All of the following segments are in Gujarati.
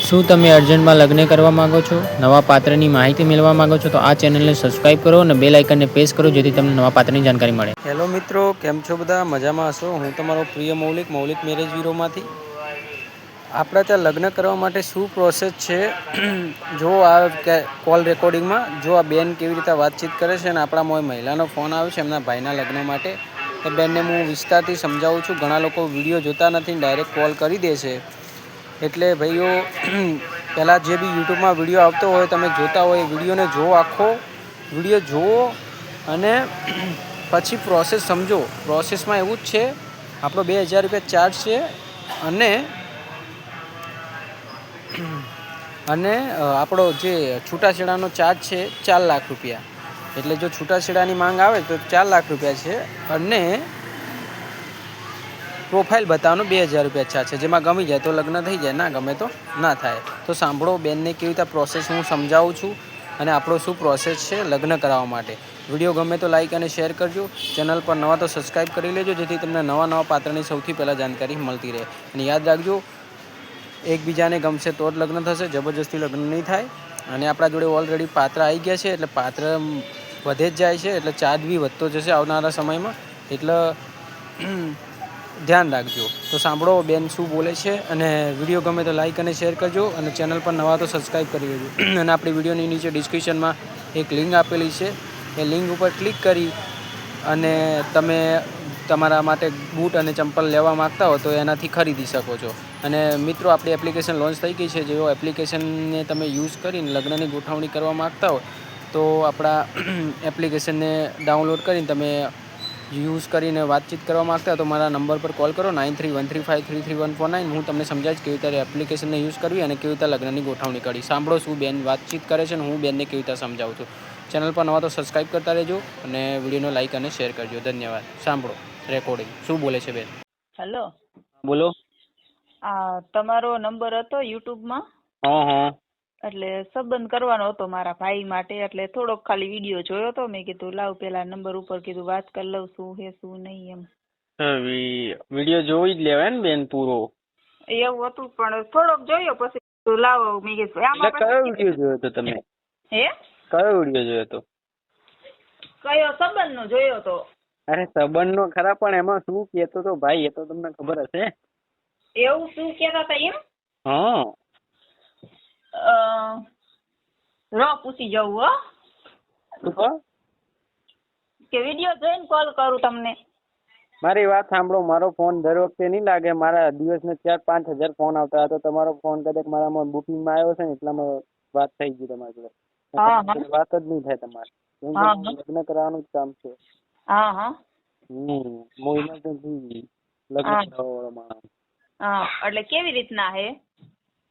શું તમે અર્જન્ટમાં લગ્ન કરવા માંગો છો? નવા પાત્રની માહિતી મેળવવા માંગો છો? તો આ ચેનલને સબસ્ક્રાઇબ કરો અને બેલ આઇકનને પ્રેસ કરો જેથી તમને નવા પાત્રની જાણકારી મળે. હેલો મિત્રો, કેમ છો બધા? મજામાં હશો? હું તમારો પ્રિય મૌલિક મેરેજ બ્યુરોમાંથી. આપણા ત્યાં લગ્ન કરવા માટે શું પ્રોસેસ છે જો આ કોલ રેકોર્ડિંગમાં જો આ બેન કેવી રીતે વાતચીત કરે છે અને આપણા મહિલાનો ફોન આવે છે એમના ભાઈના લગ્ન માટે, એ બેનને હું વિસ્તારથી સમજાવું છું. ઘણા લોકો વિડીયો જોતા નથી, ડાયરેક્ટ કોલ કરી દે છે. એટલે ભાઈઓ, પહેલાં જે બી યુટ્યુબમાં વિડીયો આવતો હોય તમે જોતા હોય એ વિડીયોને જુઓ, આખો વિડીયો જુઓ અને પછી પ્રોસેસ સમજો. પ્રોસેસમાં એવું જ છે, આપણો 2000 રૂપિયા ચાર્જ છે અને આપણો જે છૂટાછેડાનો ચાર્જ છે 4 લાખ રૂપિયા. એટલે જો છૂટાછેડાની માંગ આવે તો 4 લાખ રૂપિયા છે અને પ્રોફાઇલ બતાવવાનો 2000 રૂપિયા ચાર્જ છે. જેમાં ગમી જાય તો લગ્ન થઈ જાય, ના ગમે તો ના થાય. તો સાંભળો, બેનને કેવી રીતે પ્રોસેસ હું સમજાવું છું અને આપણો શું પ્રોસેસ છે લગ્ન કરાવવા માટે. વિડીયો ગમે તો લાઇક અને શેર કરજો. ચેનલ પર નવા તો સબસ્ક્રાઈબ કરી લેજો જેથી તમને નવા પાત્રની સૌથી પહેલાં જાણકારી મળતી રહે. અને યાદ રાખજો, એકબીજાને ગમશે તો જ લગ્ન થશે, જબરજસ્તી લગ્ન નહીં થાય. અને આપણા જોડે ઓલરેડી પાત્ર આવી ગયા છે એટલે પાત્ર વધે જ જાય છે, એટલે ચાર્જ બી વધતો જશે આવનારા સમયમાં. એટલે ધ્યાન રાખજો. તો સાંભળો બેન શું બોલે છે અને વિડીયો ગમે તો લાઇક અને શેર કરજો અને ચેનલ પર નવા તો સબસ્ક્રાઈબ કરી લેજો. અને આપણી વિડીયોની નીચે ડિસ્ક્રિપ્શનમાં એક લિંક આપેલી છે, એ લિંક ઉપર ક્લિક કરી અને તમે તમારા માટે બૂટ અને ચંપલ લેવા માગતા હો તો એનાથી ખરીદી શકો છો. અને મિત્રો, આપણી એપ્લિકેશન લોન્ચ થઈ ગઈ છે. જેઓ એપ્લિકેશનને તમે યુઝ કરીને લગ્નની ગોઠવણી કરવા માગતા હોય તો આપણા એપ્લિકેશનને ડાઉનલોડ કરીને તમે યુઝ કરીને વાતચીત કરવા માગતા હોય તો મારા નંબર પર કોલ કરો, 9313533149. હું તમને સમજાવીશ કેવી રીતે એપ્લિકેશનને યુઝ કરવી અને કેવી રીતે લગ્નની ગોઠવણી કરવી. સાંભળો શું બેન વાતચીત કરે છે અને હું બેનને કેવી રીતે સમજાવું છું. ચેનલ પર નવા તો સબસ્ક્રાઈબ કરતા રહેજો અને વિડીયોનો લાઇક અને શેર કરજો. ધન્યવાદ. સાંભળો રેકોર્ડિંગ શું બોલે છે બેન. હેલો, બોલો. આ તમારો નંબર હતો યુટ્યુબમાં, હા. એટલે સંબંધ કરવાનો હતો મારા ભાઈ માટે, એટલે થોડોક ખાલી વિડીયો જોયો હતો. મેં કીધું લાવ પેલા નંબર ઉપર કીધું વાત કરી લઉં શું હે શું નહીં એમ. વિડીયો જોઈ જ લેવાય ને બેન પૂરો. એવું હતું પણ થોડોક જોયો પછી કીધું લાવો. મેં કીધું આમાં કયો વિડીયો જોયો હતો તમે? હે, કયો વિડીયો જોયો હતો? કયો સંબંધનો જોયો હતો? અરે સંબંધનો ખરા, પણ એમાં શું કહેતો હતો ભાઈ એ તો તમને ખબર હશે. એવું શું કહેતા હતા એમ? હા. પૂછી જવું હો કે વિડીયો જોઈને કોલ કરું તમને. મારી વાત સાંભળો, મારો ફોન દર વખતે નહીં લાગે. મારા દિવસને 4-5 હજાર ફોન આવતા હતા. તમારો ફોન કદાચ મારામાં બુકિંગમાં આવ્યો છે ને એટલામાં વાત થઈ ગઈ તમારી જોડે. વાત જ નહીં થાય તમારે. લગ્ન કરવાનું જ કામ છે. હું ઇમરજન્સી લગ્ન કરાવવાનો માણસ. એટલે કેવી રીતના હે?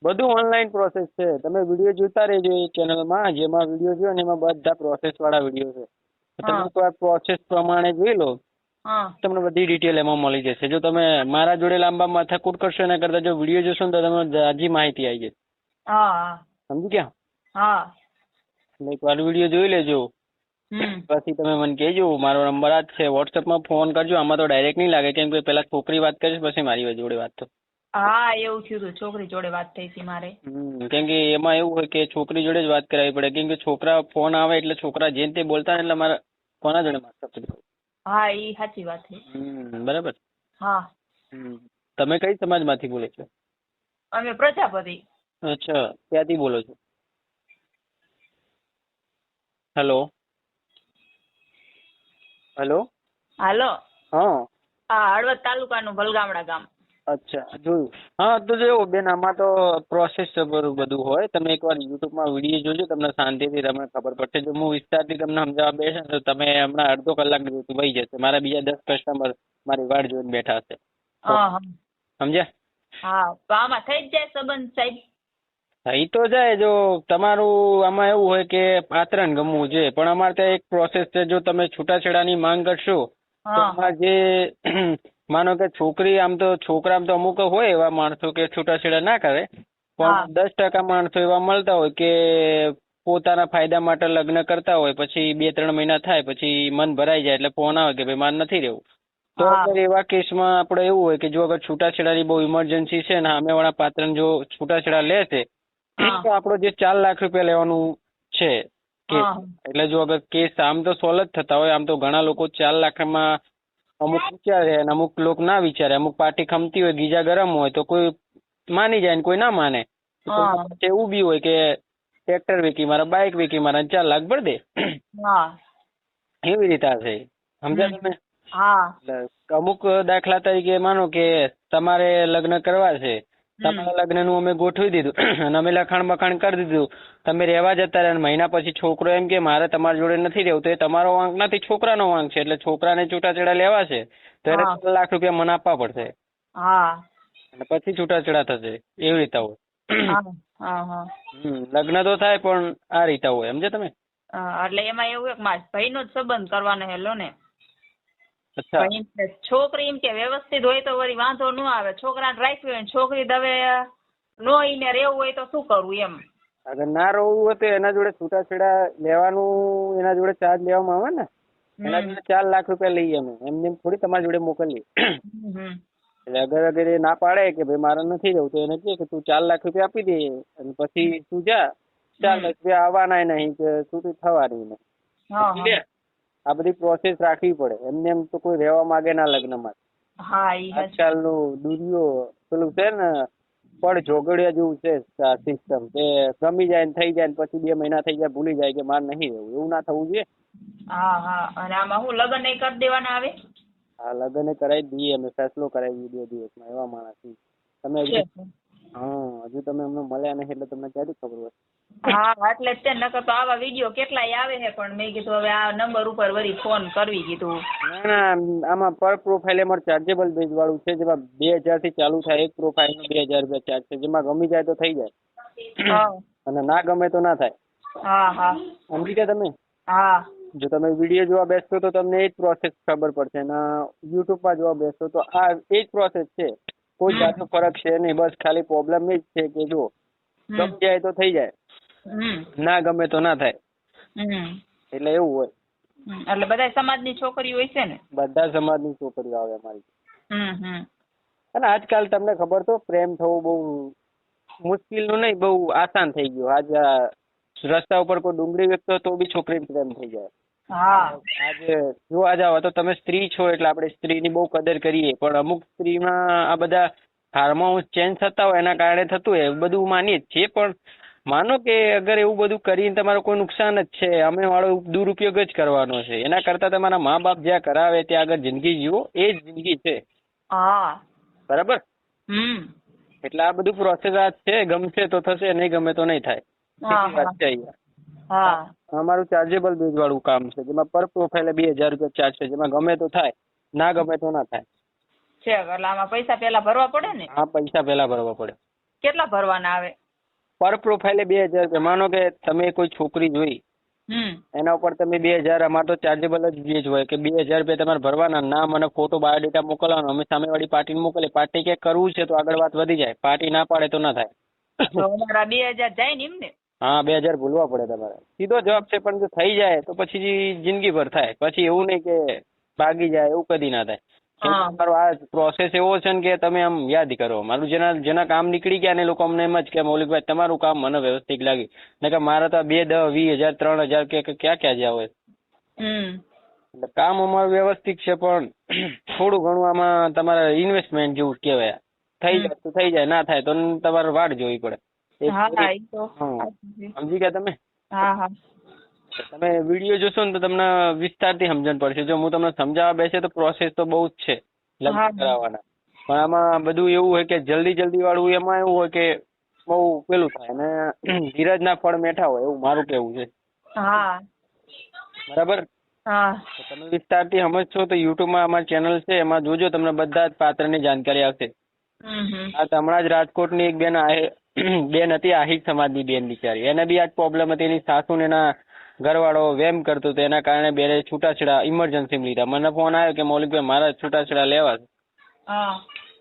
બધું ઓનલાઈન પ્રોસેસ છે. તમે વિડીયો જોતા રહેજો એ ચેનલમાં. જેમાં વિડીયો જોયો ને એમાં બધા પ્રોસેસ વાળા વિડીયો છે. તમે એકવાર પ્રોસેસ પ્રમાણે જોઈ લો, તમને બધી ડિટેલ એમાં મળી જશે. જો તમે મારા જોડે લાંબા માથાકૂટ કરશો એના કરતા જો વિડીયો જોશો ને તો તમને તાજી માહિતી આવી જશે. સમજી ગયા? એકવાર વિડીયો જોઈ લેજો, પછી તમે મને કહેજો. મારો નંબર આ જ છે. વોટ્સએપમાં ફોન કરજો. આમાં તો ડાયરેક્ટ નહીં લાગે, કેમ કે પેલા છોકરી વાત કરીશ પછી મારી જોડે વાત તો. હા, એવું થયું હતું. છોકરી જોડે વાત થઈ હતી મારે. કેમ કે એમાં એવું હોય કે છોકરી જોડે જ વાત કરાવી પડે, કેમ કે છોકરા ફોન આવે એટલે છોકરા જેને તે બોલતા ને એટલે મારે કોના જોડે વાત કરવી. હા, એ સાચી વાત છે. બરાબર. હા. તમે કઈ સમાજમાંથી બોલો છો? અમે પ્રજાપતિ. અચ્છા, ક્યાંથી બોલો છો? હેલો. હાલો. હા. હળવદ તાલુકાનું ભલગામડા ગામ. અચ્છા, જોયું. હા, તો જો બેન, આમાં તો પ્રોસેસ બધું હોય. તમે એકવાર યુટ્યુબમાં વિડીયો જોજો, તમને શાંતિથી તમને ખબર પડશે. જો હું વિસ્તારથી તમને સમજાવવા બેસે તો તમે હમણાં અડધો કલાક વહી જશે. મારા બીજા 10 કસ્ટમર મારી વાડ જોઈને બેઠા હશે. સમજ્યા? હા, તો આમાં થઈ જ જાય સંબંધ સાહેબ? થઈ તો જાય. જો તમારું આમાં એવું હોય કે પાત્રને ગમવું છે, પણ અમારે ત્યાં એક પ્રોસેસ છે. જો તમે છૂટાછેડાની માંગ કરશો તો એમાં જે માનો કે છોકરી આમ તો છોકરા આમ તો અમુક હોય એવા માણસો કે છૂટાછેડા ના કરે, પણ 10% માણસો એવા મળતા હોય કે પોતાના ફાયદા માટે લગ્ન કરતા હોય, પછી 2-3 મહિના થાય પછી મન ભરાઈ જાય એટલે ફોન આવે કે ભાઈ મારે નથી રહેવું. તો એવા કેસમાં આપણે એવું હોય કે જો અગર છૂટાછેડાની બહુ ઇમરજન્સી છે ને સામેવાળા પાત્રને જો છૂટાછેડા લે છે હા. તો આપણો જે 4 લાખ રૂપિયા લેવાનું છે કેસ, હા. એટલે જો અગર કેસ આમ તો સોલ્વ જ થતા હોય, આમ તો ઘણા લોકો 4 લાખમાં અમુક વિચારે અને અમુક લોકો ના વિચારે, અમુક પાર્ટી ખમતી હોય, ગીજા ગરમ હોય તો કોઈ માની જાય ને કોઈ ના માને. હા. પછી એવું બી હોય કે ટ્રેક્ટર વેચી મારા, બાઇક વેચી મારા, 4 લાખ ભર દે, હા. એવી રીતે છે. સમજ્યા તમે? હા. એટલે અમુક દાખલા તરીકે માનો કે તમારે લગ્ન કરવા છે, તમારા લગ્નનું અમે ગોઠવી દીધું અને અમે લખાણ બખાણ કરી દીધું, તમે રહેવા જતા રહ્યા, મહિના પછી છોકરો એમ કે મારે તમારા જોડે નથી રહેવું, તો એ તમારો વાંક નથી, છોકરાનો વાંક છે. એટલે છોકરાને છૂટાછેડા લેવા છે તો એને 4 લાખ રૂપિયા મને આપવા પડશે હા. અને પછી છૂટાછેડા થશે. એવી રીતે હોય. હા. લગ્ન તો થાય પણ આ રીતે હોય. સમજે તમે? એટલે એમાં એવું એક મારા ભાઈનો જ સંબંધ કરવાનો હેલો ને. અચ્છા. છોકરી એમ કે વ્યવસ્થિત હોય તો વળી વાંધો ન આવે, છોકરાને રાખ્યું હોય, છોકરી હવે નો ઈને રહેવું હોય તો શું કરવું એમ. અગર ના રહેવું હોય તો એના જોડે છૂટાછેડા લેવાનું, એના જોડે ચાર્જ લેવામાં આવે ને. એના જોડે 4 લાખ રૂપિયા લઈએ અમે, એમને થોડી તમારી જોડે મોકલીએ. એટલે અગર એ ના પાડે કે ભાઈ મારે નથી જવું, તો એને કહે કે તું 4 લાખ રૂપિયા આપી દે અને પછી તું જા, 4 લાખ રૂપિયા આવવાના નહીં કે છૂટું થવાની નહીં. આ બધી પ્રોસેસ રાખવી પડે. એમને એમ તો કોઈ રહેવા માંગે ના લગ્નમાં. આજકાલનું દુનિયો પેલું છે ને, પણ જોગડિયા જેવું છે સિસ્ટમ, કે ગમી જાય ને થઈ જાય ને પછી 2 મહિના થઈ જાય ભૂલી જાય કે મારે નહીં રહેવું. એવું ના થવું જોઈએ. અને આમાં હું લગ્ન નહીં કરી દેવાના આવે? હા, લગ્ન કરાવી દઈએ અમે, ફેસલો કરાવી 2 દિવસમાં. એવા માણસ છીએ તમે. હજુ તમે અમને મળ્યા નહીં એટલે તમને ક્યાંથી ખબર હોય? એટલે જ નકર તો આવા વિડીયો કેટલાય આવે છે, પણ મેં કીધું હવે આ નંબર ઉપર વળી ફોન કરવી કીધું. ના, આમાં પર પ્રોફાઇલ અમારે ચાર્જેબલ બેઝ વાળું છે, જેમાં 2000 થી ચાલુ થાય. એક પ્રોફાઇલ નો 2000 રૂપિયા ચાર્જ છે, જેમાં ગમી જાય તો થઈ જાય અને ના ગમે તો ના થાય. સમજી ગયા તમે? જો તમે વિડીયો જોવા બેસતો તો તમને એ જ પ્રોસેસ ખબર પડશે, અને યુટ્યુબમાં જોવા બેસતો તો આ એ જ પ્રોસેસ છે. કોઈ જાતનો ફરક છે નહીં. બસ ખાલી પ્રોબ્લેમ એ જ છે કે જો ગમી જાય તો થઈ જાય, ના ગમે તો ના થાય. એટલે એવું હોય. એટલે બધા સમાજની છોકરીઓ હોય છે ને? બધા સમાજની છોકરીઓ આવે અમારી. અને આજકાલ તમને ખબર તો પ્રેમ થવું બહુ મુશ્કેલનું નહીં, બહુ આસાન થઈ ગયું. આજ રસ્તા ઉપર કોઈ ડુંગળી વેચતો તો બી છોકરીને પ્રેમ થઈ જાય. આજે જોવા જાવ તો તમે સ્ત્રી છો એટલે આપણે સ્ત્રીની બહુ કદર કરીએ, પણ અમુક સ્ત્રીમાં આ બધા હાર્મોન્સ ચેન્જ થતા હોય એના કારણે થતું હોય, બધું માનીએ જ છીએ. પણ માનો કે અગર એવું બધું કરીને તમારો કોઈ નુકસાન જ છે, અમે વાળો દુરુપયોગ જ કરવાનો છે, એના કરતા તમારા મા બાપ જ્યાં કરાવે ત્યાં આગળ જિંદગી જીવો, એ જ જિંદગી છે. બરાબર? એટલે આ બધું પ્રોસેસ આ છે. ગમશે તો થશે, નહીં ગમે તો નહીં થાય. વાત છે અહીંયા. અમારું ચાર્જેબલ બેઝ વાળું કામ છે, જેમાં પર પ્રોફાઇલે 2000 રૂપિયા ચાર્જ છે, જેમાં ગમે તો થાય, ના ગમે તો ના થાય. એટલે આમાં પૈસા પેલા ભરવા પડે ને? હા, પૈસા પેલા ભરવા પડે. કેટલા ભરવાના આવે? પર પ્રોફાઇલે 2000 રૂપિયા. માનો કે તમે કોઈ છોકરી જોઈ, એના ઉપર તમે 2000, અમારે તો ચાર્જેબલ જ બેઝ હોય કે 2000 રૂપિયા તમારે ભરવાના. નામ અને ફોટો બાયોડેટા મોકલવાનો, અમે સામેવાળી પાર્ટીને મોકલીએ. પાર્ટી કે કરવું છે તો આગળ વાત વધી જાય, પાર્ટી ના પાડે તો ના થાય. 2000 જાય ને એમને? હા, 2000 ભૂલવા પડે તમારે. સીધો જવાબ છે. પણ જો થઈ જાય તો પછી જિંદગીભર થાય. પછી એવું નહીં કે ભાગી જાય, એવું કદી ના થાય. તમારો આ પ્રોસેસ એવો છે ને કે તમે આમ યાદ કરો. મારું જેના કામ નીકળી ગયા ને, લોકો અમને એમ જ કે મૌલિકભાઈ તમારું કામ મને વ્યવસ્થિત લાગ્યું, ને કે મારા તો 2, 10, 20,000, 3,000 કે ક્યાં જ્યાં હોય. એટલે કામ અમારું વ્યવસ્થિત છે, પણ થોડું ઘણું આમાં તમારે ઇન્વેસ્ટમેન્ટ જેવું કહેવાય. થઈ જાય તો થઈ જાય, ના થાય તો તમારે વાટ જોવી પડે. સમજી ગયા તમે? તમે વિડીયો જોશો ને તો તમને વિસ્તારથી સમજણ પડશે. જો હું તમને સમજાવવા બેસે તો પ્રોસેસ તો બહુ જ છે લગ્ન કરાવવાના, પણ આમાં બધું એવું હોય કે જલ્દી વાળું એમાં એવું હોય કે બહુ પેલું થાય, અને ધીરજના ફળ મેઠા હોય, એવું મારું કેવું છે. બરાબર? તમે વિસ્તારથી સમજશો તો યુટ્યુબમાં અમારી ચેનલ છે, એમાં જોજો, તમને બધા જ પાત્રની જાણકારી આવશે. આ હમણાં જ રાજકોટની એક બેન હતી, આહિર સમાજની બેન બિચારી, એને બી આજ પ્રોબ્લેમ હતી. એની સાસુ ને એના ઘરવાળો વેમ કરતો હતો, એના કારણે બે છૂટાછેડા ઇમરજન્સીમાં લીધા. મને ફોન આવ્યો કે મૌલિકભાઈ મારા છૂટાછેડા લેવા છે.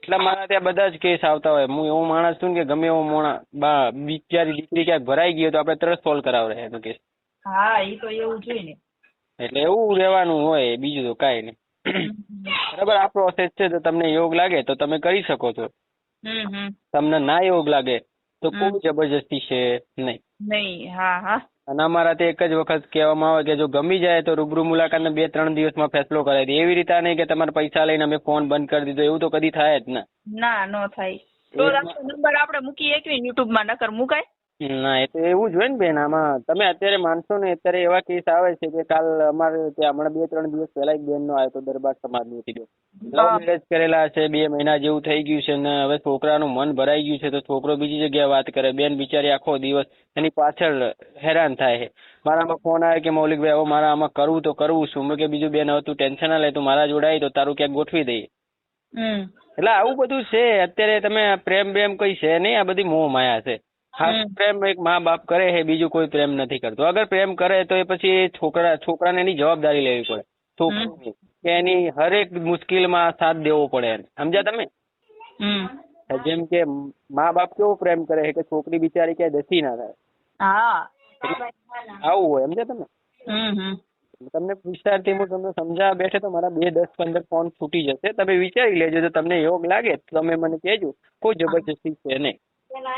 એટલે મારા ત્યાં બધા જ કેસ આવતા હોય. હું એવું માણસ છું કે ગમે એવો બિચારી દીકરી ક્યાંક ભરાઈ ગયો તો આપણે તરત સોલ્વ કરાવડે એનો કેસ. એટલે એવું રહેવાનું હોય, બીજું તો કાંઈ નહીં. બરાબર? આ પ્રોસેસ છે. તો તમને યોગ લાગે તો તમે કરી શકો છો. તમને ના યોગ લાગે તો કોઈ જબરજસ્તી છે નહીં. નહીં. હા હા. અને અમારા તે એક જ વખત કહેવામાં આવે કે જો ગમી જાય તો રૂબરૂ મુલાકાત 2-3 દિવસમાં ફેસલો કરાવી દે. એવી રીતે નહીં કે તમારે પૈસા લઈને અમે ફોન બંધ કરી દીધો, એવું તો કદી થાય જ ને. ના, નો થાય. તો નંબર આપણે મૂકી એકવી યુટ્યુબમાં, નકર મુકાય? ના, એ તો એવું જ હોય ને બેન. આમાં તમે અત્યારે માનશો ને, અત્યારે એવા કેસ આવે છે કે કાલ અમારે ત્યાં હમણાં 2-3 દિવસ પહેલા એક બેન નો આવ્યો તો દરબાર સમાજની હતી. લવ મેરેજ કરેલા છે, 2 મહિના જેવું થઈ ગયું છે ને હવે છોકરાનું મન ભરાઈ ગયું છે તો છોકરો બીજી જગ્યાએ વાત કરે. બેન બિચારી આખો દિવસ એની પાછળ હેરાન થાય છે. મારામાં ફોન આવે કે મૌલિકભાઈ હવે મારા આમાં કરવું તો કરવું શું? મેં કે બીજું બેન હવે તું ટેન્શન ના લે, તું મારા જોડે આવી તો તારું ક્યાંક ગોઠવી દઈએ. એટલે આવું બધું છે અત્યારે. તમે પ્રેમ બેમ કઈ છે નહીં, આ બધી મોહ માયા છે. ખાસ પ્રેમ એક મા બાપ કરે છે, બીજું કોઈ પ્રેમ નથી કરતો. અગર પ્રેમ કરે તો એ પછી છોકરાને એની જવાબદારી લેવી પડે, છોકરીની, કે એની હરેક મુશ્કેલમાં સાથ દેવો પડે એને. સમજ્યા તમે? જેમ કે મા બાપ કેવો પ્રેમ કરે છે કે છોકરી બિચારી ક્યાંય દસી ના થાય. આવું હોય. સમજ્યા તમે? તમને વિસ્તારથી હું તમને સમજાવવા બેઠે તો મારા 2, 10, 15 ફોન છૂટી જશે. તમે વિચારી લેજો. જો તમને યોગ લાગે તો તમે મને કહેજો. કોઈ જબરજસ્તી છે નહીં.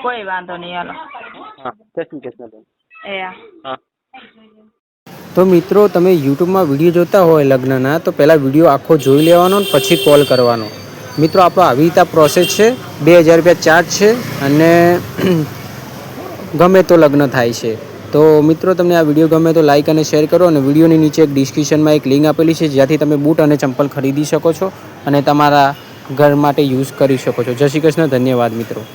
કોઈ વાંધો નહીં. હાલો. હા, જય શ્રી કૃષ્ણ બેન. હા. તો મિત્રો, તમે યુટ્યુબમાં વિડીયો જોતા હોય લગ્નના તો પહેલાં વિડીયો આખો જોઈ લેવાનો ને પછી કોલ કરવાનો. મિત્રો, આપણો આવી રીતે પ્રોસેસ છે. 2000 રૂપિયા ચાર્જ છે અને ગમે તો લગ્ન થાય છે. તો મિત્રો, તમને આ વિડીયો ગમે તો લાઇક અને શેર કરો અને વિડીયોની નીચે એક ડિસ્ક્રિપ્શનમાં એક લિંક આપેલી છે જ્યાંથી તમે બૂટ અને ચંપલ ખરીદી શકો છો અને તમારા ઘર માટે યુઝ કરી શકો છો. જય શ્રી કૃષ્ણ. ધન્યવાદ મિત્રો.